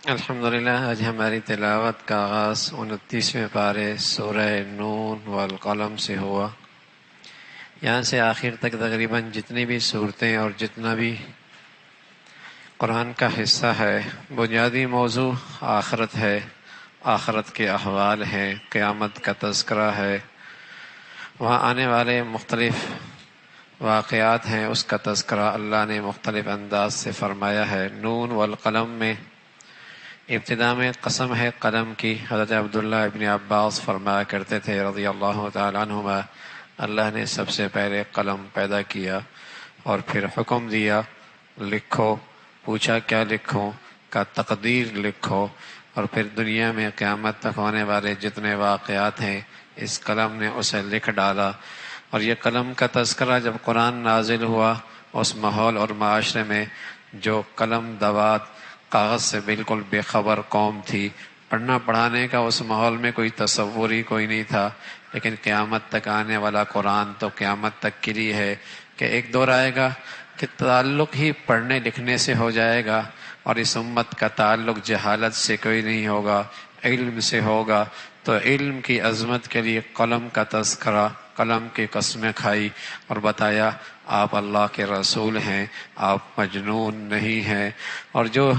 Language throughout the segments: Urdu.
الحمدللہ، آج ہماری تلاوت کا آغاز 29ویں پارے سورہ نون والقلم سے ہوا۔ یہاں سے آخر تک تقریباً جتنی بھی صورتیں اور جتنا بھی قرآن کا حصہ ہے، بنیادی موضوع آخرت ہے، آخرت کے احوال ہیں، قیامت کا تذکرہ ہے، وہاں آنے والے مختلف واقعات ہیں، اس کا تذکرہ اللہ نے مختلف انداز سے فرمایا ہے۔ نون والقلم میں ابتدا میں قسم ہے قلم کی۔ حضرت عبداللہ ابن عباس فرمایا کرتے تھے رضی اللہ تعالیٰ عنہما، اللہ نے سب سے پہلے قلم پیدا کیا اور پھر حکم دیا لکھو، پوچھا کیا لکھوں، کا تقدیر لکھو، اور پھر دنیا میں قیامت تک ہونے والے جتنے واقعات ہیں اس قلم نے اسے لکھ ڈالا۔ اور یہ قلم کا تذکرہ جب قرآن نازل ہوا، اس ماحول اور معاشرے میں جو قلم دوات کاغذ سے بالکل بے خبر قوم تھی، پڑھنا پڑھانے کا اس ماحول میں کوئی تصور ہی کوئی نہیں تھا، لیکن قیامت تک آنے والا قرآن تو قیامت تک کے لیے ہے کہ ایک دور آئے گا کہ تعلق ہی پڑھنے لکھنے سے ہو جائے گا، اور اس امت کا تعلق جہالت سے کوئی نہیں ہوگا، علم سے ہوگا۔ تو علم کی عظمت کے لیے قلم کا تذکرہ، قلم کی قسمیں کھائی اور بتایا آپ اللہ کے رسول ہیں، آپ مجنون نہیں ہیں۔ اور جو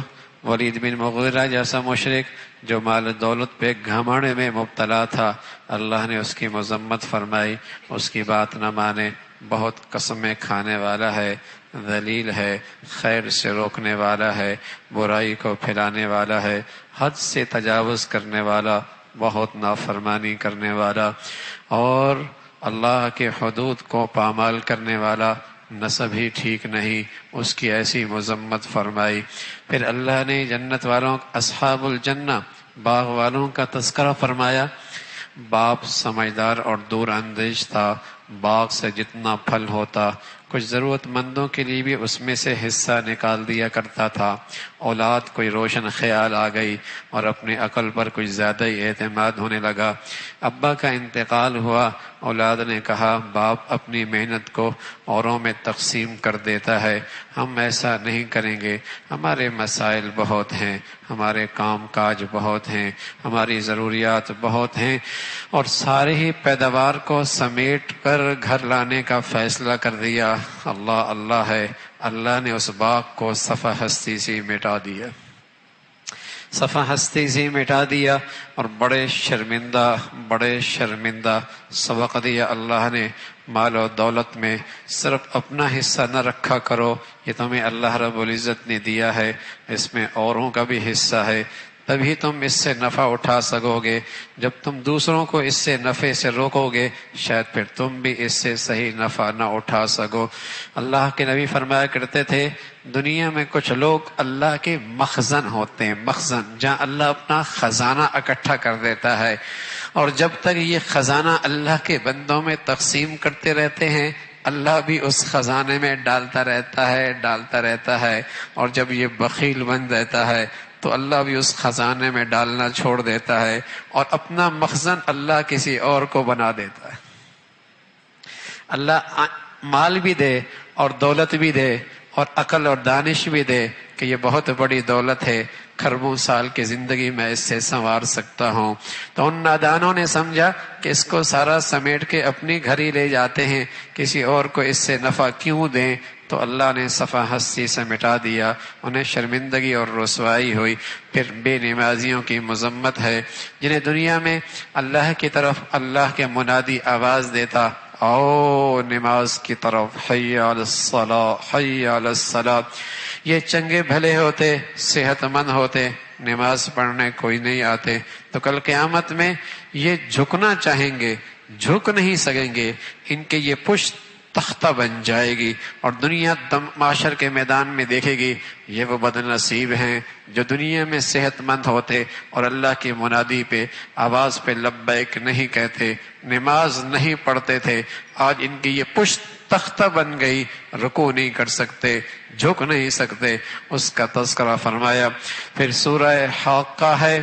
ولید بن مغیرہ جیسا مشرک جو مال دولت پہ گھمنڈ میں مبتلا تھا، اللہ نے اس کی مذمت فرمائی، اس کی بات نہ مانے، بہت قسمیں کھانے والا ہے، ذلیل ہے، خیر سے روکنے والا ہے، برائی کو پھیلانے والا ہے، حد سے تجاوز کرنے والا، بہت نافرمانی کرنے والا، اور اللہ کے حدود کو پامال کرنے والا، نسب ہی ٹھیک نہیں، اس کی ایسی مذمت فرمائی۔ پھر اللہ نے جنت والوں، اصحاب الجنہ، باغ والوں کا تذکرہ فرمایا۔ باپ سمجھدار اور دور اندیش تھا، باغ سے جتنا پھل ہوتا کچھ ضرورت مندوں کے لیے بھی اس میں سے حصہ نکال دیا کرتا تھا۔ اولاد کوئی روشن خیال آ گئی اور اپنی عقل پر کچھ زیادہ ہی اعتماد ہونے لگا۔ ابا کا انتقال ہوا، اولاد نے کہا باپ اپنی محنت کو اوروں میں تقسیم کر دیتا ہے، ہم ایسا نہیں کریں گے، ہمارے مسائل بہت ہیں، ہمارے کام کاج بہت ہیں، ہماری ضروریات بہت ہیں، اور سارے ہی پیداوار کو سمیٹ کر گھر لانے کا فیصلہ کر دیا۔ اللہ اللہ ہے، اللہ نے اس باغ کو صفحہ ہستی سے مٹا دیا، صفحہ ہستی سے مٹا دیا، اور بڑے شرمندہ سبق دیا اللہ نے، مال و دولت میں صرف اپنا حصہ نہ رکھا کرو، یہ تمہیں اللہ رب العزت نے دیا ہے، اس میں اوروں کا بھی حصہ ہے، تبھی تم اس سے نفع اٹھا سکو گے۔ جب تم دوسروں کو اس سے نفع سے روکو گے، شاید پھر تم بھی اس سے صحیح نفع نہ اٹھا سکو۔ اللہ کے نبی فرمایا کرتے تھے دنیا میں کچھ لوگ اللہ کے مخزن ہوتے ہیں، مخزن، جہاں اللہ اپنا خزانہ اکٹھا کر دیتا ہے، اور جب تک یہ خزانہ اللہ کے بندوں میں تقسیم کرتے رہتے ہیں، اللہ بھی اس خزانے میں ڈالتا رہتا ہے، اور جب یہ بخیل بن جاتا ہے تو اللہ بھی اس خزانے میں ڈالنا چھوڑ دیتا ہے، اور اپنا مخزن اللہ کسی اور کو بنا دیتا ہے۔ اللہ مال بھی دے اور دولت بھی دے اور عقل اور دانش بھی دے کہ یہ بہت بڑی دولت ہے، کھربوں سال کی زندگی میں اس سے سنوار سکتا ہوں، تو ان نادانوں نے سمجھا کہ اس کو سارا سمیٹ کے اپنی گھر ہی لے جاتے ہیں، کسی اور کو اس سے نفع کیوں دیں، تو اللہ نے صفحہ ہستی سے مٹا دیا، انہیں شرمندگی اور رسوائی ہوئی۔ پھر بے نمازیوں کی مذمت ہے، جنہیں دنیا میں اللہ کی طرف اللہ کے منادی آواز دیتا، آؤ نماز کی طرف، حی علی الصلاۃ، حی علی الصلاۃ، یہ چنگے بھلے ہوتے، صحت مند ہوتے، نماز پڑھنے کوئی نہیں آتے، تو کل قیامت میں یہ جھکنا چاہیں گے، جھک نہیں سکیں گے، ان کے یہ پشت تختہ بن جائے گی، اور دنیا معاشر کے میدان میں دیکھے گی یہ وہ بد نصیب ہیں جو دنیا میں صحت مند ہوتے اور اللہ کی منادی پہ آواز پہ لبیک نہیں کہتے، نماز نہیں پڑھتے تھے، آج ان کی یہ پشت تختہ بن گئی، رکوع نہیں کر سکتے، جھک نہیں سکتے، اس کا تذکرہ فرمایا۔ پھر سورہ حاقہ ہے،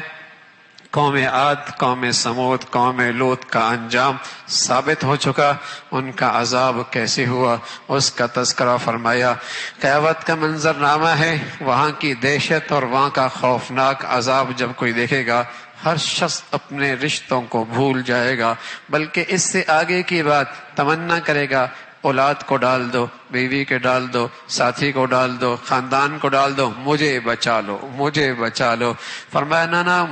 قوم عاد، قوم سمود، قوم لوط کا انجام ثابت ہو چکا، ان کا عذاب کیسے ہوا اس کا تذکرہ فرمایا۔ قیامت کا منظرنامہ ہے، وہاں کی دہشت اور وہاں کا خوفناک عذاب جب کوئی دیکھے گا ہر شخص اپنے رشتوں کو بھول جائے گا، بلکہ اس سے آگے کی بات تمنا کرے گا اولاد کو ڈال دو، بیوی کے ڈال دو، ساتھی کو ڈال دو، خاندان کو ڈال دو، مجھے بچا لو، مجھے بچا لو۔ فرمایا نا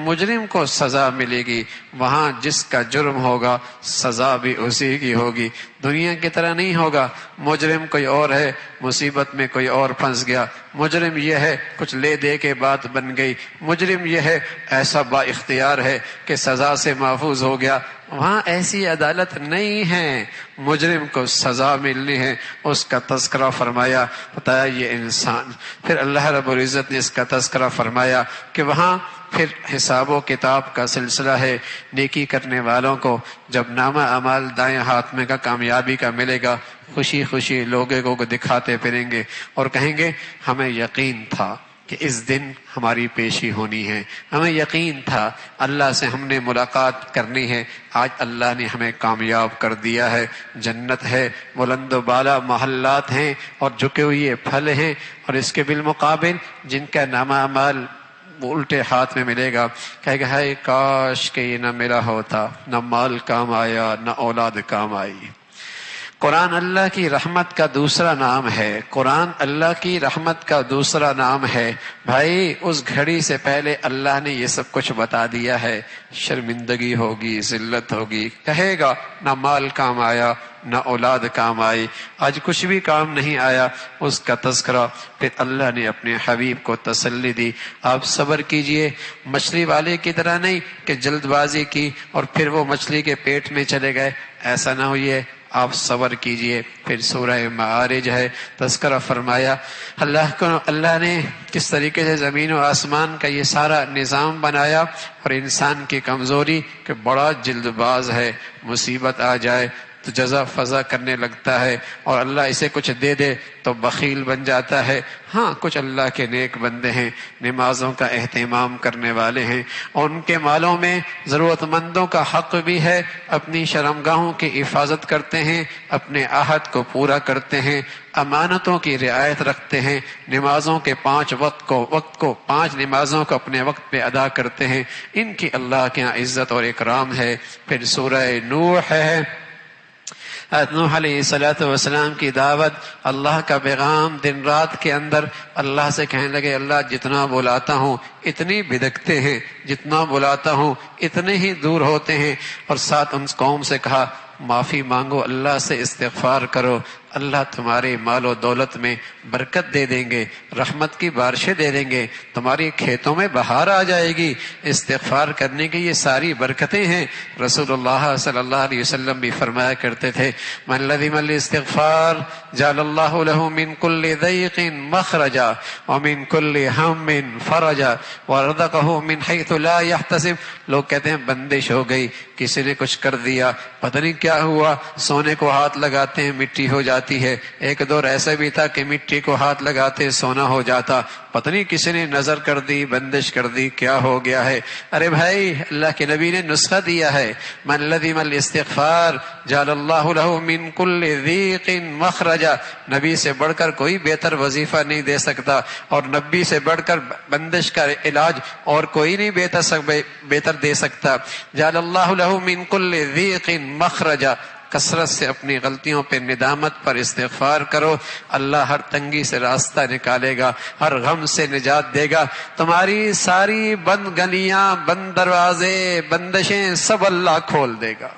مجرم کو سزا ملے گی، وہاں جس کا جرم ہوگا سزا بھی اسی کی ہوگی، دنیا کی طرح نہیں ہوگا۔ مجرم کوئی اور ہے، مصیبت میں کوئی اور پھنس گیا، مجرم یہ ہے کچھ لے دے کے بات بن گئی، مجرم یہ ہے ایسا با اختیار ہے کہ سزا سے محفوظ ہو گیا۔ وہاں ایسی عدالت نہیں ہے، مجرم کو سزا ملنی ہے، اس کا تذکرہ فرمایا، بتایا یہ انسان۔ پھر اللہ رب العزت نے اس کا تذکرہ فرمایا کہ وہاں پھر حساب و کتاب کا سلسلہ ہے۔ نیکی کرنے والوں کو جب نامہ اعمال دائیں ہاتھ میں کا کامیابی کا ملے گا، خوشی خوشی لوگوں کو دکھاتے پھریں گے اور کہیں گے ہمیں یقین تھا کہ اس دن ہماری پیشی ہونی ہے، ہمیں یقین تھا اللہ سے ہم نے ملاقات کرنی ہے، آج اللہ نے ہمیں کامیاب کر دیا ہے۔ جنت ہے، بلند و بالا محلات ہیں اور جھکے ہوئے پھل ہیں، اور اس کے بالمقابل جن کا نامہ اعمال الٹے ہاتھ میں ملے گا کہے گا ہائے کاش کہ یہ نہ میرا ہوتا، نہ مال کام آیا نہ اولاد کام آئی۔ قرآن اللہ کی رحمت کا دوسرا نام ہے، قرآن اللہ کی رحمت کا دوسرا نام ہے۔ بھائی اس گھڑی سے پہلے اللہ نے یہ سب کچھ بتا دیا ہے، شرمندگی ہوگی، ذلت ہوگی، کہے گا نہ مال کام آیا نہ اولاد کام آئی، آج کچھ بھی کام نہیں آیا، اس کا تذکرہ۔ پھر اللہ نے اپنے حبیب کو تسلی دی، آپ صبر کیجئے، مچھلی والے کی طرح نہیں کہ جلد بازی کی اور پھر وہ مچھلی کے پیٹ میں چلے گئے، ایسا نہ ہوئے، آپ صبر کیجئے۔ پھر سورہ معارج ہے، تذکرہ فرمایا اللہ نے کس طریقے سے زمین و آسمان کا یہ سارا نظام بنایا، اور انسان کی کمزوری کہ بڑا جلد باز ہے، مصیبت آ جائے تو جزا فضا کرنے لگتا ہے، اور اللہ اسے کچھ دے دے تو بخیل بن جاتا ہے۔ ہاں کچھ اللہ کے نیک بندے ہیں، نمازوں کا اہتمام کرنے والے ہیں، اور ان کے مالوں میں ضرورت مندوں کا حق بھی ہے، اپنی شرمگاہوں کی حفاظت کرتے ہیں، اپنے عہد کو پورا کرتے ہیں، امانتوں کی رعایت رکھتے ہیں، نمازوں کے 5 وقت کو 5 نمازوں کو اپنے وقت پہ ادا کرتے ہیں، ان کی اللہ کے یہاں عزت اور اکرام ہے۔ پھر سورہ نوح ہے، نوح علیہ السلام کی دعوت، اللہ کا پیغام، دن رات کے اندر اللہ سے کہنے لگے اللہ جتنا بلاتا ہوں اتنی بدکتے ہیں، جتنا بلاتا ہوں اتنے ہی دور ہوتے ہیں، اور ساتھ ان قوم سے کہا معافی مانگو، اللہ سے استغفار کرو، اللہ تمہارے مال و دولت میں برکت دے دیں گے، رحمت کی بارشیں دے دیں گے، تمہاری کھیتوں میں بہار آ جائے گی۔ استغفار کرنے کی یہ ساری برکتیں ہیں۔ رسول اللہ صلی اللہ علیہ وسلم بھی فرمایا کرتے تھے من لزم الاستغفار جعل اللہ له من كل ضيق مخرجا ومن كل هم فرجا ورزقه من حيث لا يحتسب۔ لوگ کہتے ہیں بندش ہو گئی، کسی نے کچھ کر دیا، پتہ نہیں کیا ہوا، سونے کو ہاتھ لگاتے ہیں مٹی ہو جاتی ہے، ایک دور ایسا بھی تھا کہ مٹی کو ہاتھ لگاتے سونا ہو جاتا، پتہ نہیں کسی نے نظر کر دی، بندش کر دی، کیا ہو گیا ہے۔ ارے بھائی اللہ کے نبی نے نسخہ دیا ہے، من لزم الاستغفار جعل اللہ له من كل ضيق مخرجا۔ نبی سے بڑھ کر کوئی بہتر وظیفہ نہیں دے سکتا، اور نبی سے بڑھ کر بندش کا علاج اور کوئی نہیں بہتر دے سکتا۔ جعل اللہ له من كل ضيق مخرجا، کثرت سے اپنی غلطیوں پہ ندامت پر استغفار کرو، اللہ ہر تنگی سے راستہ نکالے گا، ہر غم سے نجات دے گا، تمہاری ساری بند گلیاں، بند دروازے، بندشیں سب اللہ کھول دے گا۔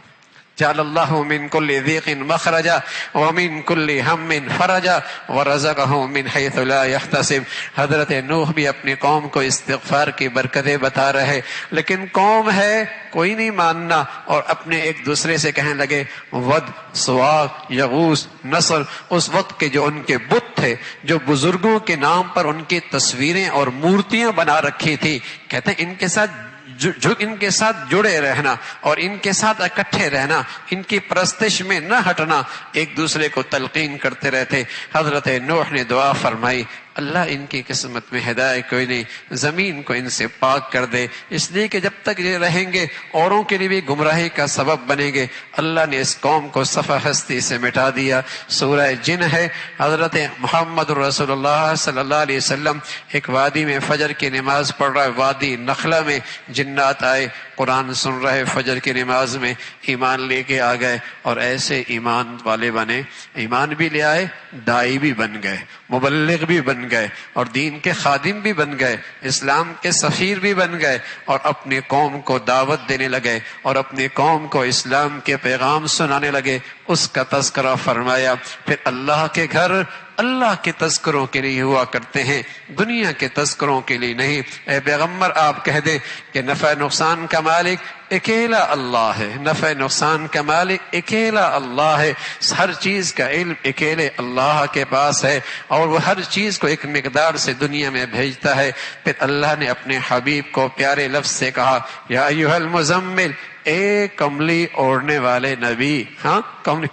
جعل اللہ من كل ضيق مخرجا ومن كل هم فرجا ورزقه من حيث لا يحتسب۔ حضرت نوح بھی اپنی قوم کو استغفار کی برکتیں بتا رہے، لیکن قوم ہے کوئی نہیں ماننا، اور اپنے ایک دوسرے سے کہنے لگے ود، سواع، یغوث، نصر، اس وقت کے جو ان کے بت تھے، جو بزرگوں کے نام پر ان کی تصویریں اور مورتیاں بنا رکھی تھی، کہتے ہیں ان کے ساتھ جڑے رہنا اور ان کے ساتھ اکٹھے رہنا، ان کی پرستش میں نہ ہٹنا، ایک دوسرے کو تلقین کرتے رہتے۔ حضرت نوح نے دعا فرمائی اللہ ان کی قسمت میں ہدایت کوئی نہیں، زمین کو ان سے پاک کر دے، اس لیے کہ جب تک یہ رہیں گے اوروں کے لیے بھی گمراہی کا سبب بنیں گے۔ اللہ نے اس قوم کو صفحہ ہستی سے مٹا دیا۔ سورہ جن ہے، حضرت محمد رسول اللہ صلی اللہ علیہ وسلم ایک وادی میں فجر کی نماز پڑھ رہا ہے، وادی نخلا میں، جنات آئے، قرآن سن رہے فجر کی نماز میں، ایمان لے کے آ گئے اور ایسے ایمان والے بنے، ایمان بھی لے آئے، دائی بھی بن گئے، مبلغ بھی بن گئے اور دین کے خادم بھی بن گئے، اسلام کے سفیر بھی بن گئے اور اپنی قوم کو دعوت دینے لگے اور اپنی قوم کو اسلام کے پیغام سنانے لگے۔ اس کا تذکرہ فرمایا۔ پھر اللہ کے گھر اللہ کے تذکروں کے لیے ہوا کرتے ہیں، دنیا کے تذکروں کے لیے نہیں۔ اے پیغمبر آپ کہہ دیں کہ نفع نقصان کا مالک اکیلا اللہ ہے، نفع نقصان کا مالک اکیلا اللہ ہے، ہر چیز کا علم اکیلے اللہ کے پاس ہے اور وہ ہر چیز کو ایک مقدار سے دنیا میں بھیجتا ہے۔ پھر اللہ نے اپنے حبیب کو پیارے لفظ سے کہا، یا ایھا المزمل، اے کملی اوڑھنے والے نبی۔ ہاں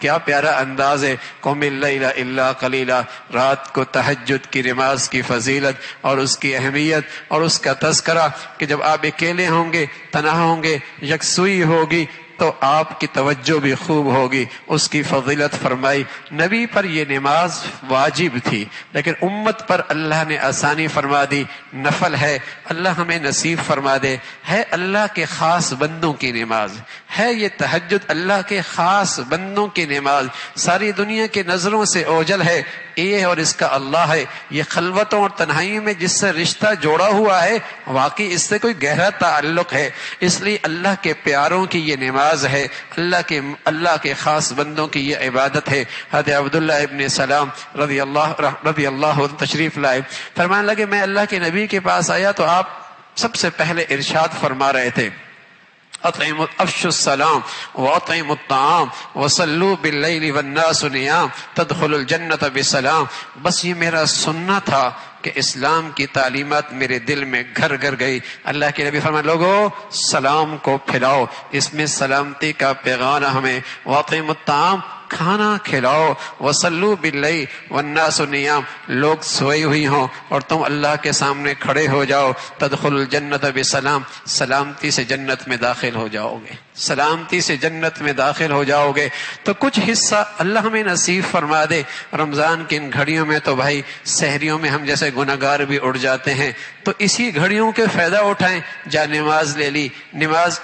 کیا پیارا انداز ہے، قم اللیل الا قلیلا، رات کو تہجد کی نماز کی فضیلت اور اس کی اہمیت اور اس کا تذکرہ کہ جب آپ اکیلے ہوں گے، تنہا ہوں گے، یکسوئی ہوگی تو آپ کی توجہ بھی خوب ہوگی، اس کی فضیلت فرمائی۔ نبی پر یہ نماز واجب تھی لیکن امت پر اللہ نے آسانی فرما دی، نفل ہے، اللہ ہمیں نصیب فرما دے۔ ہے اللہ کے خاص بندوں کی نماز، ہے یہ تہجد اللہ کے خاص بندوں کی نماز، ساری دنیا کی نظروں سے اوجھل ہے یہ اور اس کا اللہ ہے۔ یہ خلوتوں اور تنہائی میں جس سے رشتہ جوڑا ہوا ہے واقعی اس سے کوئی گہرا تعلق ہے، اس لیے اللہ کے پیاروں کی یہ نماز ہے، اللہ کے خاص بندوں کی یہ عبادت ہے۔ حضرت عبداللہ ابن سلام رضی اللہ عنہ تشریف لائے، فرمانے لگے میں اللہ کے نبی کے پاس آیا تو آپ سب سے پہلے ارشاد فرما رہے تھے، افشوا السلام واطعموا الطعام وصلوا باللیل والناس نیام تدخلوا الجنۃ بسلام۔ بس یہ میرا سننا تھا کہ اسلام کی تعلیمات میرے دل میں گھر گھر گئی۔ اللہ کے نبی فرمائے لوگو سلام کو پھیلاؤ، اس میں سلامتی کا پیغام ہمیں، واطعموا الطعام کھانا کھلاؤ، وصلوا باللیل والناس نیام لوگ سوئی ہوئی ہوں اور تم اللہ کے سامنے کھڑے ہو جاؤ، تدخل الجنت بسلام سلامتی سے جنت میں داخل ہو جاؤ گے، سلامتی سے جنت میں داخل ہو جاؤ گے۔ تو کچھ حصہ اللہ ہمیں نصیب فرما دے۔ رمضان کی ان گھڑیوں میں تو بھائی سحریوں میں ہم جیسے گناہگار بھی اڑ جاتے ہیں، تو اسی گھڑیوں کے فائدہ اٹھائیں۔ جا نماز لے لی،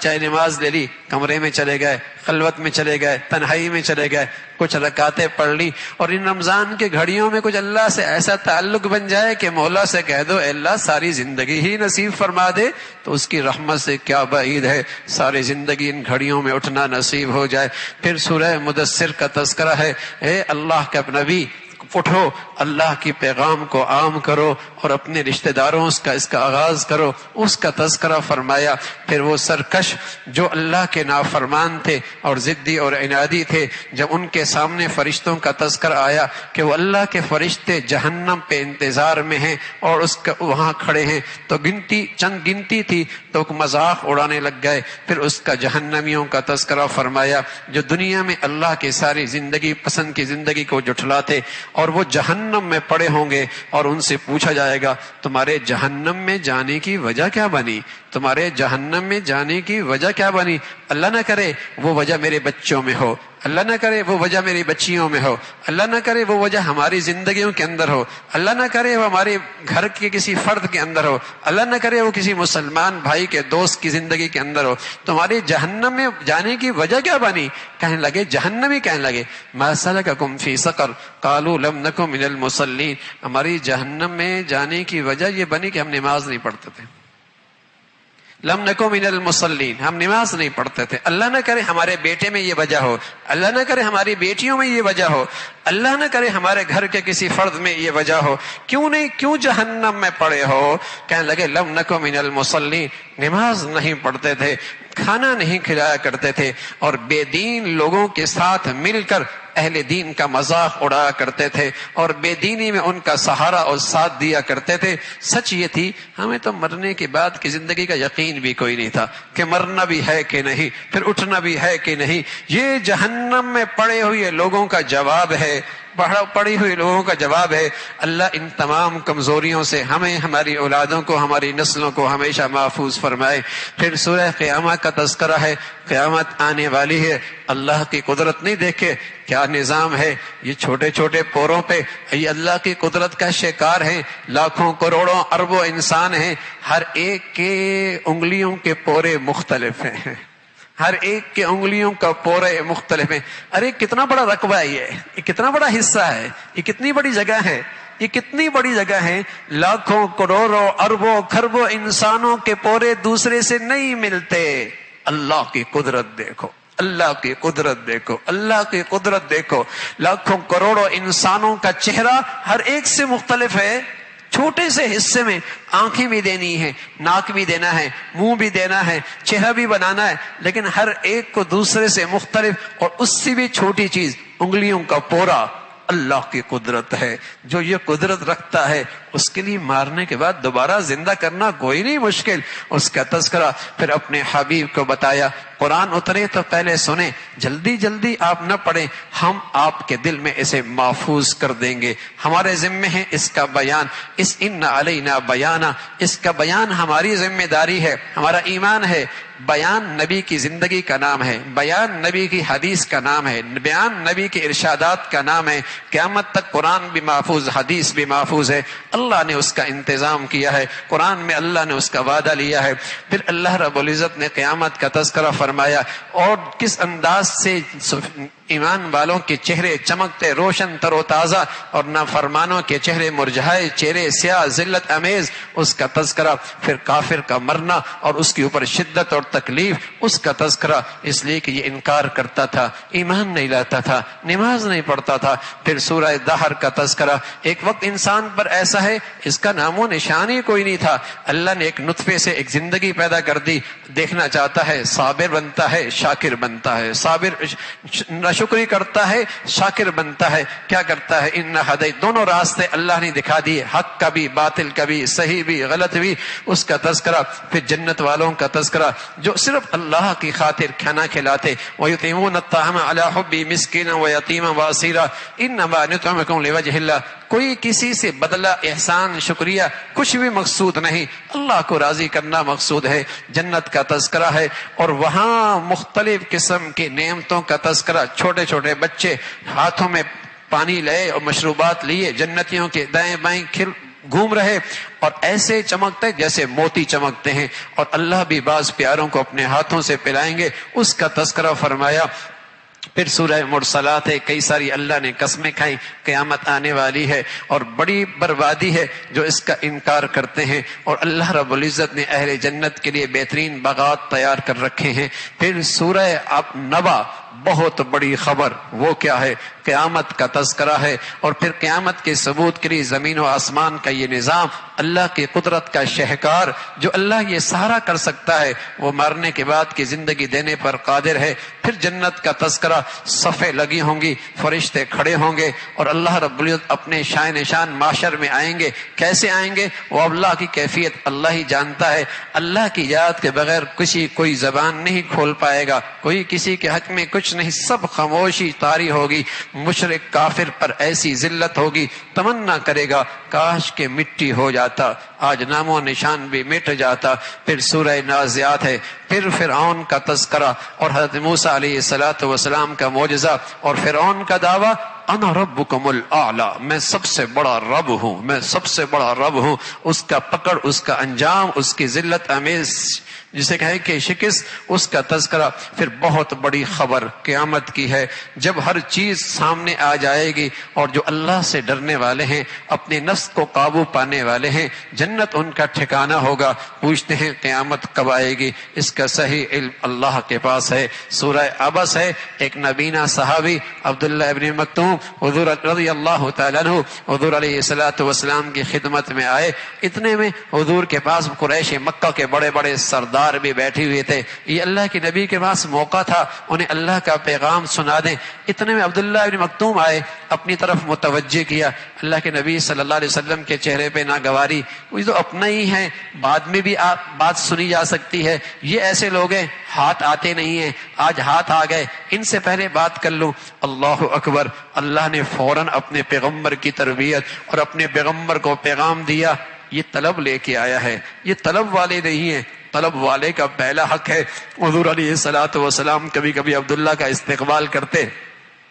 چاہے نماز لے لی، کمرے میں چلے گئے، خلوت میں چلے گئے، تنہائی میں چلے گئے، کچھ رکعتیں پڑھ لی، اور ان رمضان کے گھڑیوں میں کچھ اللہ سے ایسا تعلق بن جائے کہ مولا سے کہہ دو اے اللہ ساری زندگی ہی نصیب فرما دے، تو اس کی رحمت سے کیا بعید ہے ساری زندگی ان گھڑیوں میں اٹھنا نصیب ہو جائے۔ پھر سورہ مدثر کا تذکرہ ہے، اے اللہ کے نبی اٹھو، اللہ کی پیغام کو عام کرو اور اپنے رشتہ داروں اس کا آغاز کرو، اس کا تذکرہ فرمایا۔ پھر وہ سرکش جو اللہ کے نافرمان تھے اور ضدی اور عنادی تھے، جب ان کے سامنے فرشتوں کا تذکرہ آیا کہ وہ اللہ کے فرشتے جہنم پہ انتظار میں ہیں اور اس کا وہاں کھڑے ہیں، تو چند گنتی تھی تو مذاق اڑانے لگ گئے۔ پھر اس کا جہنمیوں کا تذکرہ فرمایا جو دنیا میں اللہ کی ساری زندگی پسند کی زندگی کو جھٹلاتے، اور وہ جہنم میں پڑے ہوں گے اور ان سے پوچھا جائے گا تمہارے جہنم میں جانے کی وجہ کیا بنی، تمہارے جہنم میں جانے کی وجہ کیا بنی؟ اللہ نہ کرے وہ وجہ میرے بچوں میں ہو، اللہ نہ کرے وہ وجہ میری بچیوں میں ہو، اللہ نہ کرے وہ وجہ ہماری زندگیوں کے اندر ہو، اللہ نہ کرے وہ ہمارے گھر کے کسی فرد کے اندر ہو، اللہ نہ کرے وہ کسی مسلمان بھائی کے دوست کی زندگی کے اندر ہو، تمہاری جہنم میں جانے کی وجہ کیا بنی؟ کہنے لگے جہنمی کہنے لگے ما سلککم فی سقر قالوا لم نک من المصلین، ہماری جہنم میں جانے کی وجہ یہ بنی کہ ہم نماز نہیں پڑھتے تھے، لم نکو من المصلین، ہم نماز نہیں پڑھتے تھے۔ اللہ نہ کرے ہمارے بیٹے میں یہ وجہ ہو، اللہ نہ کرے ہماری بیٹیوں میں یہ وجہ ہو، اللہ نہ کرے ہمارے گھر کے کسی فرد میں یہ وجہ ہو، کیوں جہنم میں پڑے ہو؟ کہنے لگے لم نکو من المصلین، نماز نہیں پڑھتے تھے، کھانا نہیں کھلایا کرتے تھے، اور بے دین لوگوں کے ساتھ مل کر اہل دین کا مذاق اڑایا کرتے تھے اور بے دینی میں ان کا سہارا اور ساتھ دیا کرتے تھے۔ سچ یہ تھی ہمیں تو مرنے کے بعد کی زندگی کا یقین بھی کوئی نہیں تھا کہ مرنا بھی ہے کہ نہیں، پھر اٹھنا بھی ہے کہ نہیں۔ یہ جہنم میں پڑے ہوئے لوگوں کا جواب ہے پڑھی ہوئی لوگوں کا جواب ہے۔ اللہ ان تمام کمزوریوں سے ہمیں، ہماری اولادوں کو، ہماری نسلوں کو ہمیشہ محفوظ فرمائے۔ پھر سورہ قیامت کا تذکرہ ہے، قیامت آنے والی ہے، اللہ کی قدرت نہیں دیکھے کیا نظام ہے، یہ چھوٹے چھوٹے پوروں پہ یہ اللہ کی قدرت کا شکار ہیں، لاکھوں کروڑوں اربوں انسان ہیں، ہر ایک کے انگلیوں کے پورے مختلف ہیں، ہر ایک کے انگلیوں کا پورے مختلف ہیں۔ ارے کتنا بڑا رقبہ ہے، یہ کتنا بڑا حصہ ہے، یہ کتنی بڑی جگہ ہے، یہ کتنی بڑی جگہ ہے، لاکھوں کروڑوں اربوں خربوں انسانوں کے پورے دوسرے سے نہیں ملتے۔ اللہ کی قدرت دیکھو، اللہ کی قدرت دیکھو، اللہ کی قدرت دیکھو، لاکھوں کروڑوں انسانوں کا چہرہ ہر ایک سے مختلف ہے، چھوٹے سے حصے میں آنکھیں بھی دینی ہے، ناک بھی دینا ہے، منہ بھی دینا ہے، چہرہ بھی بنانا ہے، لیکن ہر ایک کو دوسرے سے مختلف، اور اس سے بھی چھوٹی چیز انگلیوں کا پورا اللہ کی قدرت ہے۔ جو یہ قدرت رکھتا ہے اس کے لیے مارنے کے بعد دوبارہ زندہ کرنا کوئی نہیں مشکل۔ اس کا تذکرہ پھر اپنے حبیب کو بتایا۔ قرآن اترے تو پہلے سنیں، جلدی جلدی آپ نہ پڑھیں، ہم آپ کے دل میں اسے محفوظ کر دیں گے، ہمارے ذمے ہے اس کا بیان، ان علینا بیانا، اس کا بیان ہماری ذمہ داری ہے، ہمارا ایمان ہے۔ بیان نبی کی زندگی کا نام ہے، بیان نبی کی حدیث کا نام ہے، بیان نبی کے ارشادات کا نام ہے۔ قیامت تک قرآن بھی محفوظ، حدیث بھی محفوظ ہے، اللہ نے اس کا انتظام کیا ہے، قرآن میں اللہ نے اس کا وعدہ لیا ہے۔ پھر اللہ رب العزت نے قیامت کا تذکرہ فرمایا، اور کس انداز سے ایمان والوں کے چہرے چمکتے روشن تر و تازہ، اور نافرمانوں کے چہرے مرجھائے، چہرے سیاہ ذلت امیز، اس کا تذکرہ۔ پھر کافر کا مرنا اور اس کے اوپر شدت اور تکلیف، اس کا تذکرہ، اس لیے کہ یہ انکار کرتا تھا، ایمان نہیں لاتا تھا، نماز نہیں پڑھتا تھا۔ پھر سورہ دہر کا تذکرہ، ایک وقت انسان پر ایسا ہے اس کا نام و نشان ہی کوئی نہیں تھا، اللہ نے ایک نطفے سے ایک زندگی پیدا کر دی، دیکھنا چاہتا ہے صابر بنتا ہے، شاکر بنتا ہے، صابر شکری کرتا ہے، شاکر بنتا ہے، کیا کرتا ہے، ان ہدی، دونوں راستے اللہ نے دکھا دیے، حق کا بھی باطل کا بھی، صحیح بھی غلط بھی، اس کا تذکرہ۔ پھر جنت والوں کا تذکرہ جو صرف اللہ کی خاطر کھانا کھلاتے، وَيُطْعِمُونَ الطَّعَامَ عَلَىٰ حُبِّهِ مِسْكِينًا وَيَتِيمًا وَأَسِيرًا إِنَّمَا نُطْعِمُكُمْ لِوَجْهِ اللَّهِ۔ کوئی کسی سے بدلہ، احسان، شکریہ کچھ بھی مقصود نہیں، اللہ کو راضی کرنا مقصود ہے۔ جنت کا تذکرہ ہے، اور وہاں مختلف قسم کی نعمتوں کا تذکرہ، چھوٹے چھوٹے بچے ہاتھوں میں پانی لے اور مشروبات لیے جنتیوں کے دائیں بائیں گھوم رہے، اور ایسے چمکتے جیسے موتی چمکتے ہیں، اور اللہ بھی بعض پیاروں کو اپنے ہاتھوں سے پلائیں گے، اس کا تذکرہ فرمایا۔ پھر سورہ مرسلات ہے، کئی ساری اللہ نے قسمیں کھائیں، قیامت آنے والی ہے اور بڑی بربادی ہے جو اس کا انکار کرتے ہیں، اور اللہ رب العزت نے اہل جنت کے لیے بہترین باغات تیار کر رکھے ہیں۔ پھر سورہ نبا، بہت بڑی خبر، وہ کیا ہے، قیامت کا تذکرہ ہے، اور پھر قیامت کے ثبوت کے لیے زمین و آسمان کا یہ نظام، اللہ کی قدرت کا شہکار، جو اللہ یہ سارا کر سکتا ہے، وہ مرنے کے بعد کی زندگی دینے پر قادر ہے۔ پھر جنت کا تذکرہ، صفیں لگی ہوں گی، فرشتے کھڑے ہوں گے، اور اللہ رب العزت اپنے شائن نشان معاشر میں آئیں گے۔ کیسے آئیں گے، وہ اللہ کی کیفیت اللہ ہی جانتا ہے۔ اللہ کی یاد کے بغیر کوئی زبان نہیں کھول پائے گا، کوئی کسی کے حق میں کچھ نہیں، سب خاموشی طاری ہوگی۔ مشرک کافر پر ایسی ذلت ہوگی، تمنا کرے گا کاش کے مٹی ہو جاتا، آج نام و نشان بھی مٹ جاتا۔ پھر سورہ نازعات ہے، پھر فرعون کا تذکرہ اور حضرت موسیٰ علیہ السلام کا معجزہ، اور فرعون کا دعویٰ انا ربکم الاعلی، میں سب سے بڑا رب ہوں، میں سب سے بڑا رب ہوں، اس کا پکڑ، اس کا انجام، اس کی ذلت امیز جسے کہے کہ شکست، اس کا تذکرہ۔ پھر بہت بڑی خبر قیامت کی ہے، جب ہر چیز سامنے آ جائے گی، اور جو اللہ سے ڈرنے والے ہیں، اپنے نفس کو قابو پانے والے ہیں، جنت ان کا ٹھکانہ ہوگا۔ پوچھتے ہیں قیامت کب آئے گی، اس کا صحیح علم اللہ کے پاس ہے۔ سورہ عبس ہے، ایک نبینا صحابی عبداللہ ابن مکتوم حضور رضی اللہ تعالیٰ عنہ حضور علیہ السلام کی خدمت میں آئے، اتنے میں حضور کے پاس قریش مکہ کے بڑے بڑے سردار بھی بیٹھے ہوئے تھے، یہ اللہ کے نبی کے پاس موقع تھا انہیں اللہ کا پیغام سنا دیں۔ اتنے میں عبداللہ ابن مکتوم آئے، اپنی طرف متوجہ کیا، اللہ کے نبی صلی اللہ علیہ وسلم کے چہرے پہ ناگواری، وہ تو اپنا ہی ہے، بعد میں بھی بات سنی جا سکتی ہے، یہ ایسے لوگ ہیں ہاتھ آتے نہیں ہیں، آج ہاتھ آ گئے، ان سے پہلے بات کر لوں۔ اللہ اکبر، اللہ نے فوراً اپنے پیغمبر کی تربیت اور اپنے پیغمبر کو پیغام دیا، یہ طلب لے کے آیا ہے، یہ طلب والے نہیں ہیں، طلب والے کا پہلا حق ہے۔ حضور علیہ الصلوۃ والسلام کبھی کبھی عبداللہ کا استقبال کرتے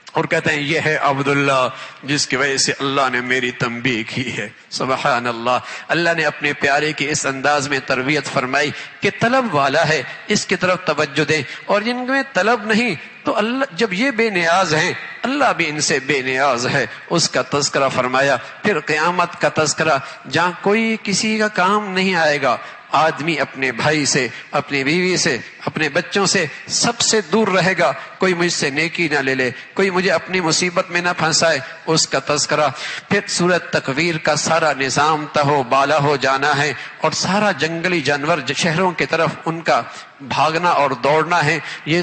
اور کہتے ہیں یہ ہے عبداللہ جس کی وجہ سے اللہ نے میری تنبیہ کی ہے۔ سبحان اللہ، اللہ نے اپنے پیارے کی اس انداز میں تربیت فرمائی کہ طلب والا ہے، اس کی طرف توجہ دیں، اور جن میں طلب نہیں تو اللہ جب یہ بے نیاز ہیں اللہ بھی ان سے بے نیاز ہے، اس کا تذکرہ فرمایا۔ پھر قیامت کا تذکرہ، جہاں کوئی کسی کا کام نہیں آئے گا، آدمی اپنے بھائی سے، اپنی بیوی سے، اپنے بچوں سے سب سے دور رہے گا، کوئی مجھ سے نیکی نہ لے لے، کوئی مجھے اپنی مصیبت میں نہ پھنسائے، اس کا تذکرہ۔ پھر سورۃ تکویر کا سارا نظام تہو بالا ہو جانا ہے، اور سارا جنگلی جانور شہروں کی طرف ان کا بھاگنا اور دوڑنا ہے، یہ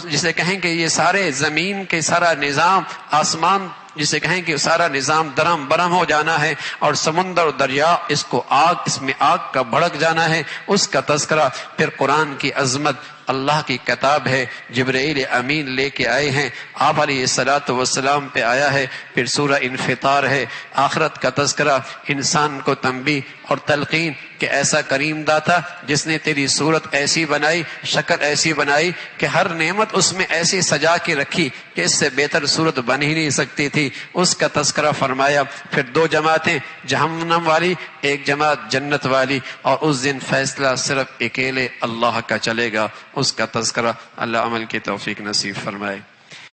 جسے کہیں کہ یہ سارے زمین کے سارا نظام، آسمان جسے کہیں کہ سارا نظام درہم برہم ہو جانا ہے، اور سمندر اور دریا اس میں آگ کا بھڑک جانا ہے، اس کا تذکرہ۔ پھر قرآن کی عظمت، اللہ کی کتاب ہے، جبرائیل امین لے کے آئے ہیں، آپ علیہ الصلوۃ والسلام پہ آیا ہے۔ پھر سورہ انفطار ہے، آخرت کا تذکرہ، انسان کو تنبیہ اور تلقین کہ ایسا کریم داتا جس نے تیری صورت ایسی بنائی، شکل ایسی بنائی کہ ہر نعمت اس میں ایسی سجا کے رکھی کہ اس سے بہتر صورت بن ہی نہیں سکتی تھی، اس کا تذکرہ فرمایا۔ پھر دو جماعتیں، جہنم والی، ایک جماعت جنت والی، اور اس دن فیصلہ صرف اکیلے اللہ کا چلے گا، اس کا تذکرہ۔ اللہ عمل کی توفیق نصیب فرمائے۔